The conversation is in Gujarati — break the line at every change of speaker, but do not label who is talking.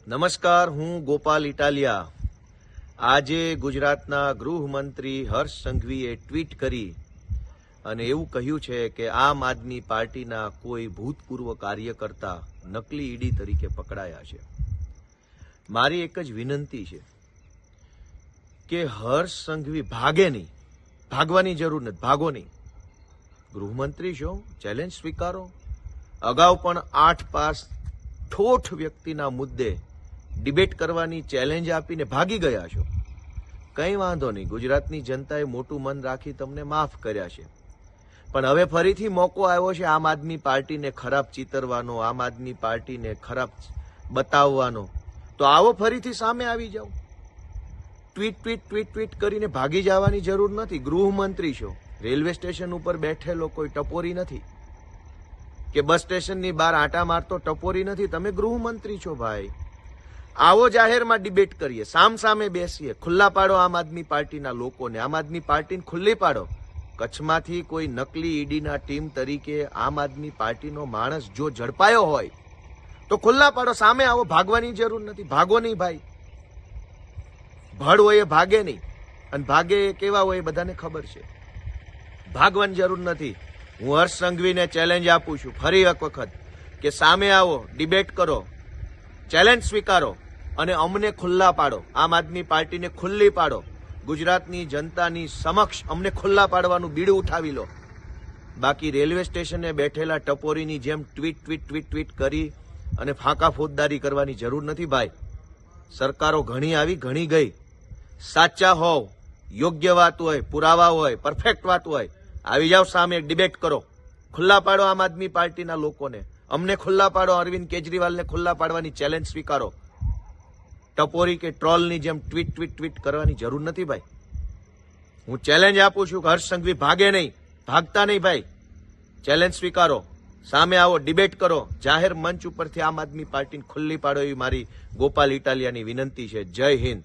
નમસ્કાર, હું ગોપાલ ઇટાલિયા. આજે ગુજરાતના ગૃહમંત્રી હર્ષ સંઘવીએ ટ્વીટ કરી અને એવું કહ્યું છે કે આમ આદમી પાર્ટીના કોઈ ભૂતપૂર્વ કાર્યકર્તા નકલી ઈડી તરીકે પકડાયા છે. મારી એક જ વિનંતી છે કે હર્ષ સંઘવી ભાગે નહીં, ભાગવાની જરૂર નથી, ભાગો નહીં. ગૃહમંત્રી છો, ચેલેન્જ સ્વીકારો. અગાઉ પણ 8 પાસ ઠોઠ વ્યક્તિના મુદ્દે ડિબેટ કરવાની ચેલેન્જ આપીને ભાગી ગયા છો. કંઈ વાંધો નહીં, ગુજરાતની જનતાએ મોટું મન રાખી તમને માફ કર્યા છે. પણ હવે ફરીથી મોકો આવ્યો છે આમ આદમી પાર્ટીને ખરાબ ચિતરવાનો, આમ આદમી પાર્ટીને ખરાબ બતાવવાનો. તો આવો ફરીથી સામે આવી જાઓ. ટ્વીટ ટ્વીટ ટ્વીટ ટ્વીટ કરીને ભાગી જવાની જરૂર નથી. ગૃહમંત્રી છો, રેલવે સ્ટેશન ઉપર બેઠેલો કોઈ ટપોરી નથી કે બસ સ્ટેશનની બહાર આંટા મારતો ટપોરી નથી. તમે ગૃહમંત્રી છો ભાઈ. આવો જાહેરમાં ડિબેટ કરીએ, સામસામે બેસીએ, ખુલ્લા પાડો આમ આદમી પાર્ટીના લોકોને, આમ આદમી પાર્ટીને ખુલ્લી પાડો. કચ્છમાંથી કોઈ નકલી ઈડીના ટીમ તરીકે આમ આદમી પાર્ટીનો માણસ જો ઝડપાયો હોય તો ખુલ્લા પાડો, સામે આવો. ભાગવાની જરૂર નથી, ભાગો નહીં ભાઈ. ભડ હોય એ ભાગે નહીં, અને ભાગે એ કેવા હોય એ બધાને ખબર છે. ભાગવાની જરૂર નથી. હું હર્ષ સંઘવીને ચેલેન્જ આપું છું ફરી એક વખત કે સામે આવો, ડિબેટ કરો, ચેલેન્જ સ્વીકારો અને અમને ખુલ્લા પાડો. આમ આદમી પાર્ટીને ખુલ્લી પાડો. ગુજરાતની જનતાની સમક્ષ અમને ખુલ્લા પાડવાનું બીડું ઉઠાવી લો. બાકી રેલવે સ્ટેશને બેઠેલા ટપોરીની જેમ ટ્વીટ ટ્વીટ ટ્વીટ ટ્વીટ કરી અને ફાંકા ફોજદારી કરવાની જરૂર નથી ભાઈ. સરકારો ઘણી આવી, ઘણી ગઈ. સાચા હોવ, યોગ્ય વાત હોય, પુરાવા હોય, પરફેક્ટ વાત હોય, આવી જાઓ સામે, ડિબેટ કરો, ખુલ્લા પાડો આમ આદમી પાર્ટીના લોકોને, અમને ખુલ્લા પાડો, અરવિંદ કેજરીવાલને ખુલ્લા પાડવાની ચેલેન્જ સ્વીકારો. ટપોરી કે ટ્રોલની જેમ ટ્વીટ ટ્વીટ ટ્વીટ કરવાની જરૂર નથી ભાઈ. હું ચેલેન્જ આપું છું કે હર્ષ સંઘવી ભાગે નહીં, ભાગતા નહીં ભાઈ. ચેલેન્જ સ્વીકારો, સામે આવો, ડિબેટ કરો, જાહેર મંચ ઉપરથી આમ આદમી પાર્ટીને ખુલ્લી પાડો એવી મારી ગોપાલ ઇટાલિયાની વિનંતી છે. જય હિન્દ.